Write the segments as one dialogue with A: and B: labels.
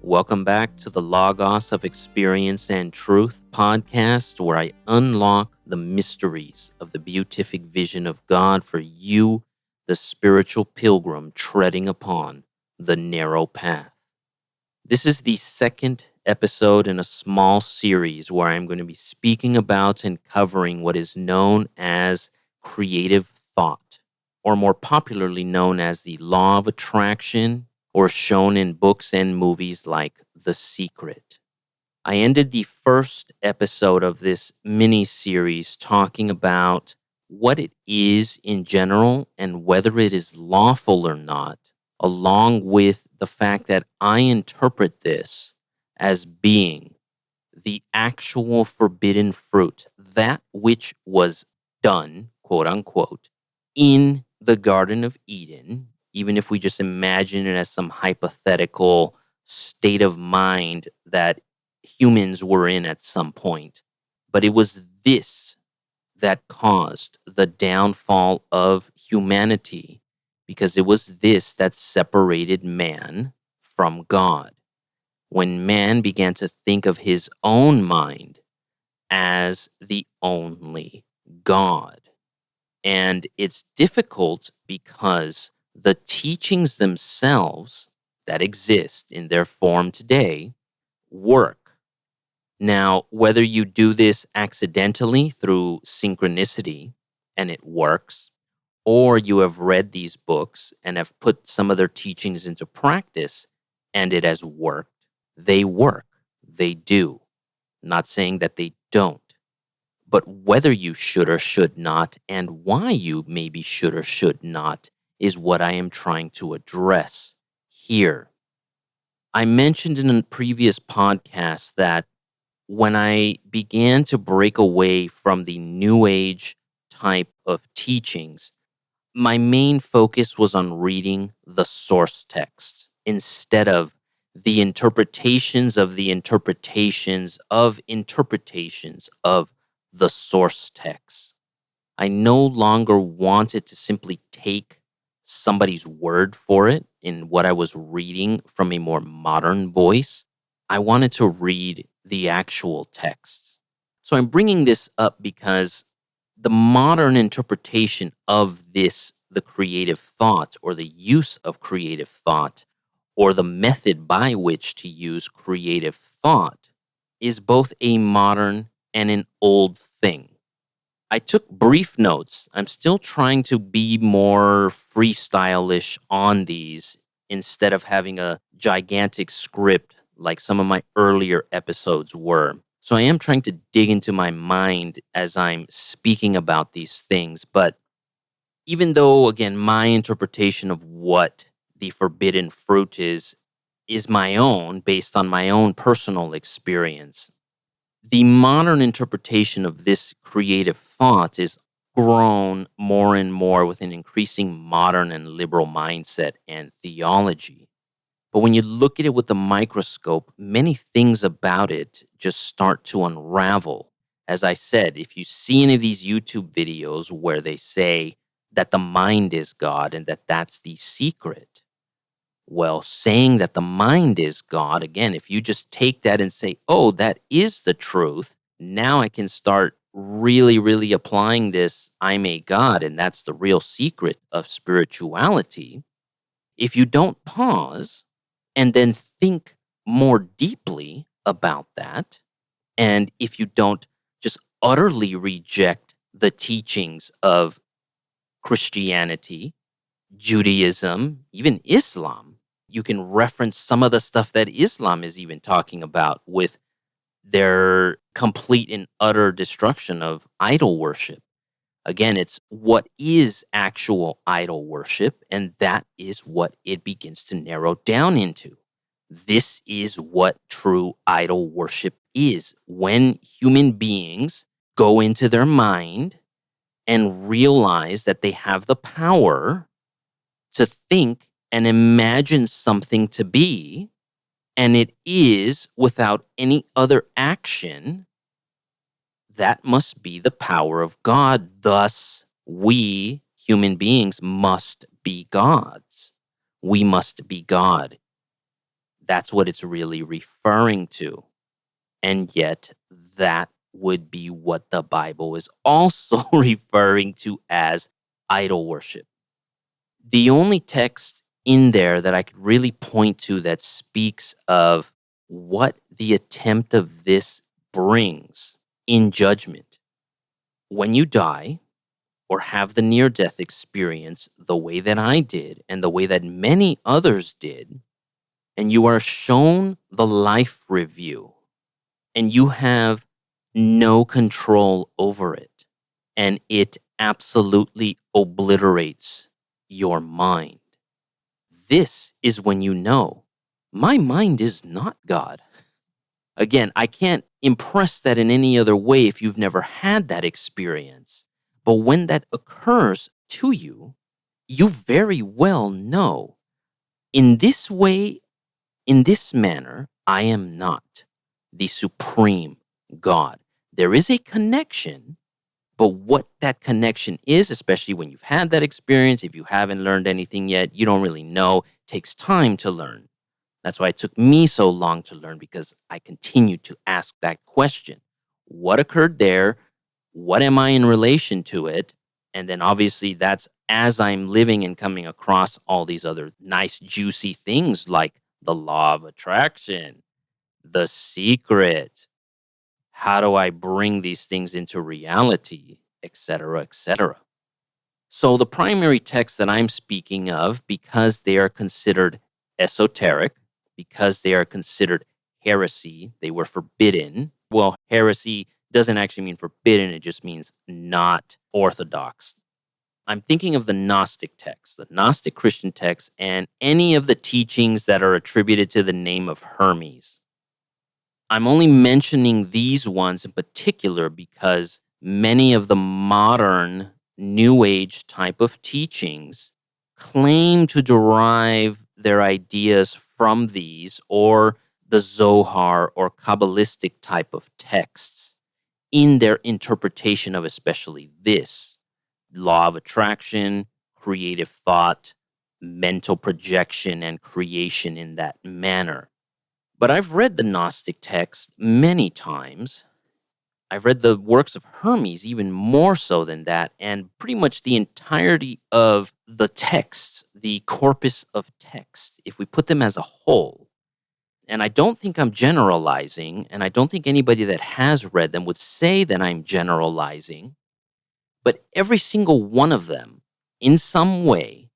A: Welcome back to the Logos of Experience and Truth podcast, where I unlock the mysteries of the beatific vision of God for you, the spiritual pilgrim treading upon the narrow path. This is the second episode in a small series where I'm going to be speaking about and covering what is known as creative thought, or more popularly known as the law of attraction, or shown in books and movies like The Secret. I ended the first episode of this mini-series talking about what it is in general and whether it is lawful or not, along with the fact that I interpret this as being the actual forbidden fruit, that which was done, quote unquote, in the Garden of Eden, even if we just imagine it as some hypothetical state of mind that humans were in at some point. But it was this that caused the downfall of humanity, because it was this that separated man from God. When man began to think of his own mind as the only God. And it's difficult because the teachings themselves that exist in their form today work. Now, whether you do this accidentally through synchronicity and it works, or you have read these books and have put some of their teachings into practice and it has worked, they work. They do. Not saying that they don't. But whether you should or should not, and why you maybe should or should not, is what I am trying to address here. I mentioned in a previous podcast that when I began to break away from the New Age type of teachings, my main focus was on reading the source text instead of the interpretations of the interpretations of interpretations of the source text. I no longer wanted to simply take somebody's word for it in what I was reading from a more modern voice. I wanted to read the actual texts. So I'm bringing this up because the modern interpretation of this, the creative thought, or the use of creative thought, or the method by which to use creative thought, is both a modern and an old thing. I took brief notes. I'm still trying to be more freestylish on these instead of having a gigantic script like some of my earlier episodes were. So I am trying to dig into my mind as I'm speaking about these things. But even though, again, my interpretation of what the forbidden fruit is my own based on my own personal experience, the modern interpretation of this creative thought is grown more and more with an increasing modern and liberal mindset and theology. But when you look at it with the microscope, many things about it just start to unravel. As I said, if you see any of these YouTube videos where they say that the mind is God and that that's the secret, well, saying that the mind is God, again, if you just take that and say, oh, that is the truth, now I can start really, really applying this, I'm a God, and that's the real secret of spirituality. If you don't pause and then think more deeply about that, and if you don't just utterly reject the teachings of Christianity, Judaism, even Islam, you can reference some of the stuff that Islam is even talking about with their complete and utter destruction of idol worship. Again, it's what is actual idol worship, and that is what it begins to narrow down into. This is what true idol worship is. When human beings go into their mind and realize that they have the power to think and imagine something to be, and it is without any other action, that must be the power of God. Thus, we human beings must be gods. We must be God. That's what it's really referring to. And yet, that would be what the Bible is also referring to as idol worship. The only text in there that I could really point to that speaks of what the attempt of this brings in judgment. When you die or have the near death experience the way that I did and the way that many others did, and you are shown the life review and you have no control over it, and it absolutely obliterates your mind. This is when you know my mind is not God. Again, I can't impress that in any other way if you've never had that experience. But when that occurs to you, you very well know in this way, in this manner, I am not the supreme God. There is a connection, but what that connection is, especially when you've had that experience, if you haven't learned anything yet, you don't really know. It takes time to learn. That's why it took me so long to learn, because I continued to ask that question. What occurred there? What am I in relation to it? And then obviously that's as I'm living and coming across all these other nice, juicy things like the law of attraction, the secret. How do I bring these things into reality, et cetera, et cetera? So the primary texts that I'm speaking of, because they are considered esoteric, because they are considered heresy, they were forbidden. Well, heresy doesn't actually mean forbidden, it just means not orthodox. I'm thinking of the Gnostic texts, the Gnostic Christian texts, and any of the teachings that are attributed to the name of Hermes. I'm only mentioning these ones in particular because many of the modern New Age type of teachings claim to derive their ideas from these or the Zohar or Kabbalistic type of texts in their interpretation of especially this law of attraction, creative thought, mental projection, and creation in that manner. But I've read the Gnostic text many times. I've read the works of Hermes even more so than that, and pretty much the entirety of the texts, the corpus of texts, if we put them as a whole. And I don't think I'm generalizing, and I don't think anybody that has read them would say that I'm generalizing, but every single one of them, in some way,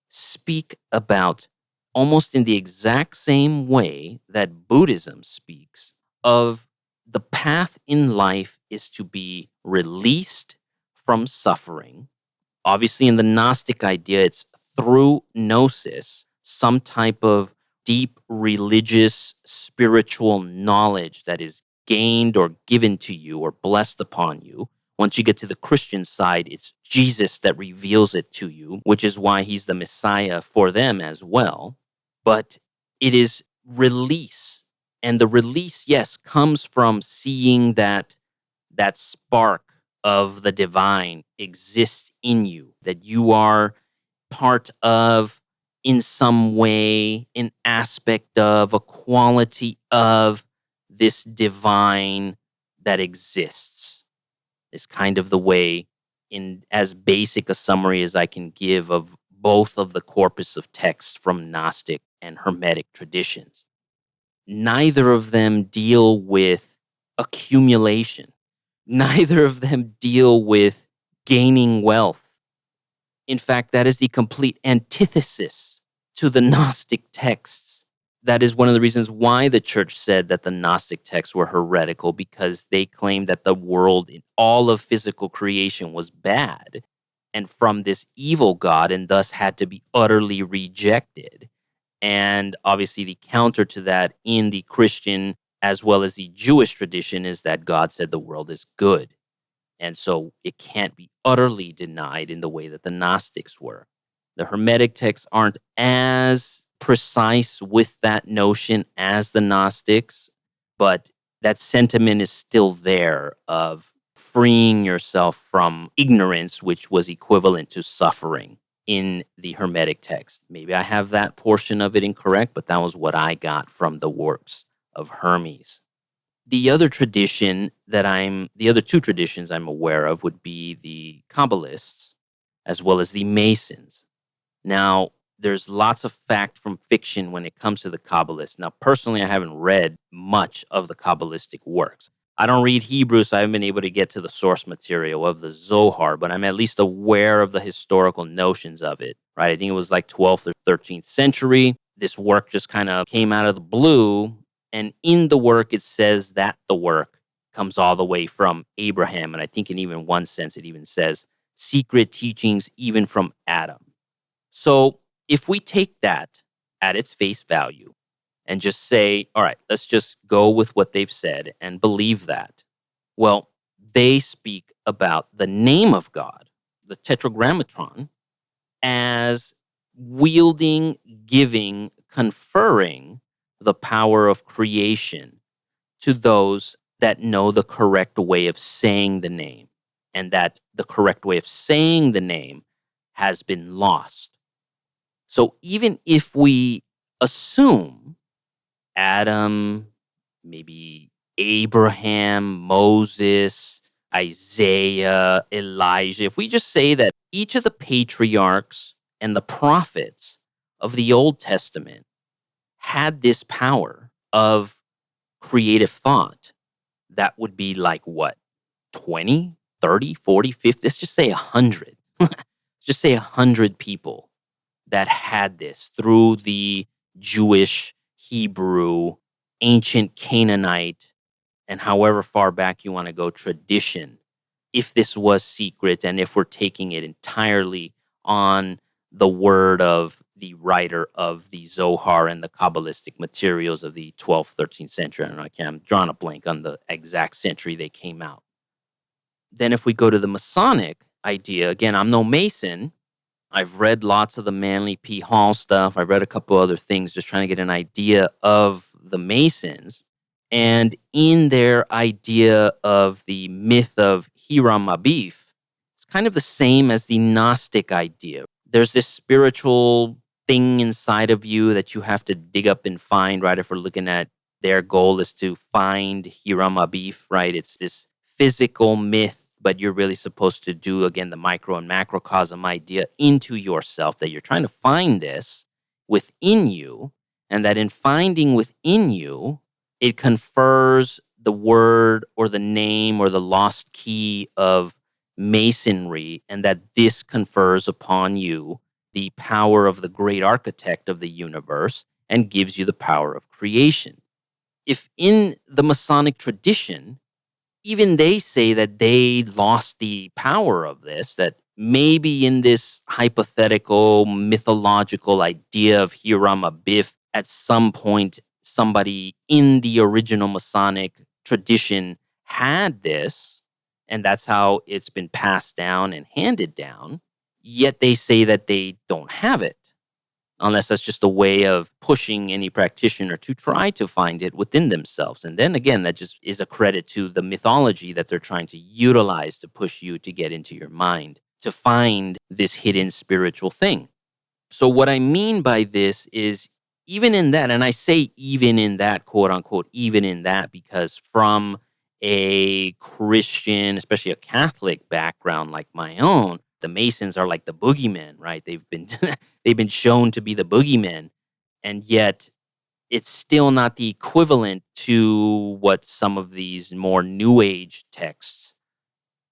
A: speak about almost in the exact same way that Buddhism speaks of the path in life is to be released from suffering. Obviously, in the Gnostic idea, it's through gnosis, some type of deep religious, spiritual knowledge that is gained or given to you or blessed upon you. Once you get to the Christian side, it's Jesus that reveals it to you, which is why he's the Messiah for them as well. But it is release. And the release, yes, comes from seeing that spark of the divine exists in you, that you are part of, in some way, an aspect of, a quality of this divine that exists. Is kind of the way, in as basic a summary as I can give of both of the corpus of texts from Gnostic and Hermetic traditions. Neither of them deal with accumulation. Neither of them deal with gaining wealth. In fact, that is the complete antithesis to the Gnostic texts. That is one of the reasons why the church said that the Gnostic texts were heretical, because they claimed that the world in all of physical creation was bad and from this evil God, and thus had to be utterly rejected. And obviously, the counter to that in the Christian as well as the Jewish tradition is that God said the world is good. And so it can't be utterly denied in the way that the Gnostics were. The Hermetic texts aren't as precise with that notion as the Gnostics, but that sentiment is still there of freeing yourself from ignorance, which was equivalent to suffering. in the Hermetic text. Maybe I have that portion of it incorrect, but that was what I got from the works of Hermes. The other two traditions I'm aware of would be the Kabbalists as well as the Masons. Now, there's lots of fact from fiction when it comes to the Kabbalists. Now, personally, I haven't read much of the Kabbalistic works. I don't read Hebrew, so I haven't been able to get to the source material of the Zohar, but I'm at least aware of the historical notions of it, right? I think it was like 12th or 13th century. This work just kind of came out of the blue. And in the work, it says that the work comes all the way from Abraham. And I think in even one sense, it even says secret teachings even from Adam. So if we take that at its face value and just say, all right, let's just go with what they've said and believe that, well, they speak about the name of God, the tetragrammaton, as wielding, giving, conferring the power of creation to those that know the correct way of saying the name, and that the correct way of saying the name has been lost. So even if we assume Adam, maybe Abraham, Moses, Isaiah, Elijah, if we just say that each of the patriarchs and the prophets of the Old Testament had this power of creative thought, that would be like what, 20, 30, 40, 50, let's just say 100. Just say 100 people that had this through the Jewish, Hebrew, ancient Canaanite, and however far back you want to go, tradition. If this was secret and if we're taking it entirely on the word of the writer of the Zohar and the Kabbalistic materials of the 12th, 13th century, and I'm drawing a blank on the exact century they came out. Then if we go to the Masonic idea, again, I'm no Mason. I've read lots of the Manly P. Hall stuff. I've read a couple other things just trying to get an idea of the Masons. And in their idea of the myth of Hiram Abif, it's kind of the same as the Gnostic idea. There's this spiritual thing inside of you that you have to dig up and find, right? If we're looking at their goal is to find Hiram Abif, right? It's this physical myth, but you're really supposed to do, again, the micro and macrocosm idea into yourself, that you're trying to find this within you, and that in finding within you, it confers the word or the name or the lost key of masonry, and that this confers upon you the power of the great architect of the universe and gives you the power of creation. If in the Masonic tradition, even they say that they lost the power of this, that maybe in this hypothetical mythological idea of Hiram Abif, at some point, somebody in the original Masonic tradition had this, and that's how it's been passed down and handed down, yet they say that they don't have it, unless that's just a way of pushing any practitioner to try to find it within themselves. And then again, that just is a credit to the mythology that they're trying to utilize to push you to get into your mind, to find this hidden spiritual thing. So what I mean by this is, even in that, and I say even in that, quote unquote, even in that, because from a Christian, especially a Catholic background like my own, the Masons are like the boogeymen, right? They've been they've been shown to be the boogeymen, and yet it's still not the equivalent to what some of these more New Age texts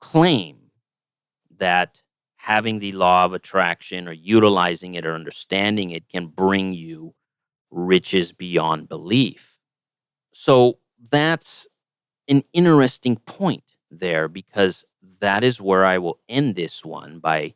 A: claim, that having the law of attraction or utilizing it or understanding it can bring you riches beyond belief. So that's an interesting point there, because that is where I will end this one, by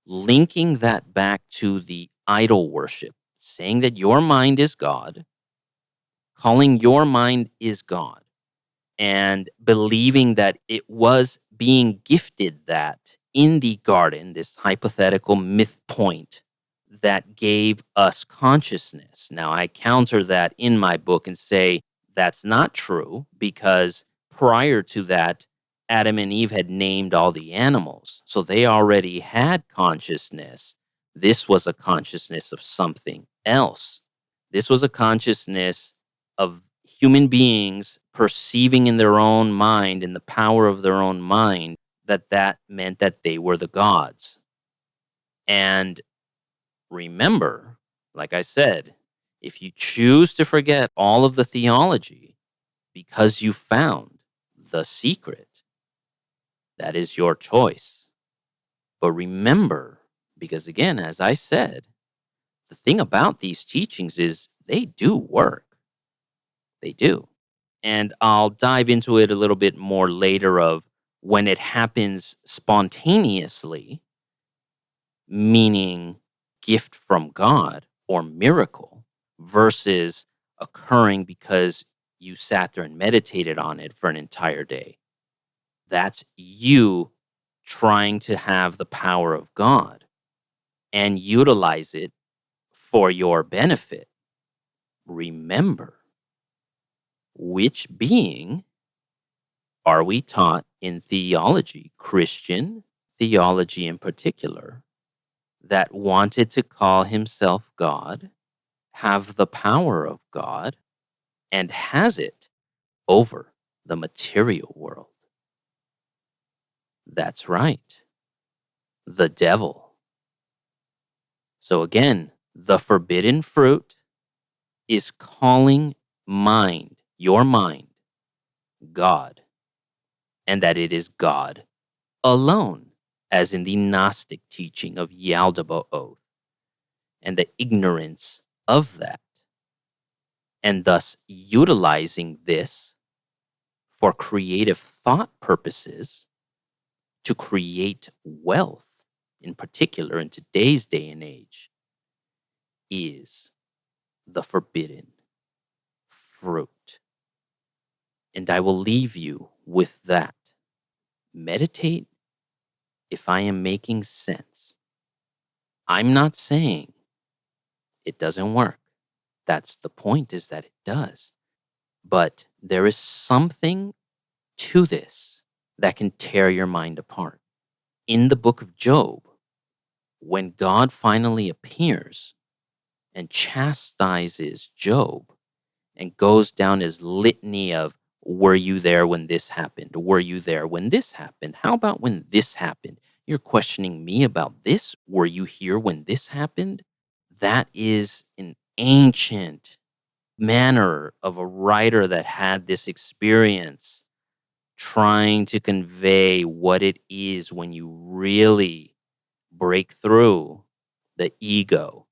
A: linking that back to the idol worship, saying that your mind is God, calling your mind is God, and believing that it was being gifted that in the garden, this hypothetical myth point that gave us consciousness. Now, I counter that in my book and say that's not true, because prior to that, Adam and Eve had named all the animals. So they already had consciousness. This was a consciousness of something else. This was a consciousness of human beings perceiving in their own mind, in the power of their own mind, that meant that they were the gods. And remember, like I said, if you choose to forget all of the theology because you found the secret, that is your choice. But remember, because again, as I said, the thing about these teachings is they do work. They do. And I'll dive into it a little bit more later of when it happens spontaneously, meaning gift from God or miracle, versus occurring because you sat there and meditated on it for an entire day. That's you trying to have the power of God and utilize it for your benefit. Remember, which being are we taught in theology, Christian theology in particular, that wanted to call himself God, have the power of God, and has it over the material world? That's right, the devil. So again, the forbidden fruit is calling your mind, God, and that it is God alone, as in the Gnostic teaching of Yaldabaoth, and the ignorance of that, and thus utilizing this for creative thought purposes to create wealth, in particular in today's day and age, is the forbidden fruit. And I will leave you with that. Meditate if I am making sense. I'm not saying it doesn't work. That's the point, is that it does. But there is something to this that can tear your mind apart. In the book of Job, when God finally appears and chastises Job and goes down his litany of, were you there when this happened? Were you there when this happened? How about when this happened? You're questioning me about this? Were you here when this happened? That is an ancient manner of a writer that had this experience trying to convey what it is when you really break through the ego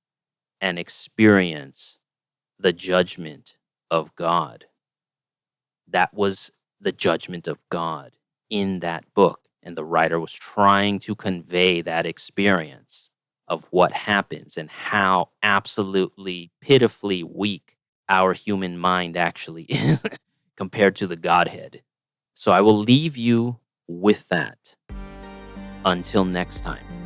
A: and experience the judgment of God. That was the judgment of God in that book. And the writer was trying to convey that experience of what happens and how absolutely pitifully weak our human mind actually is compared to the Godhead. So I will leave you with that. Until next time.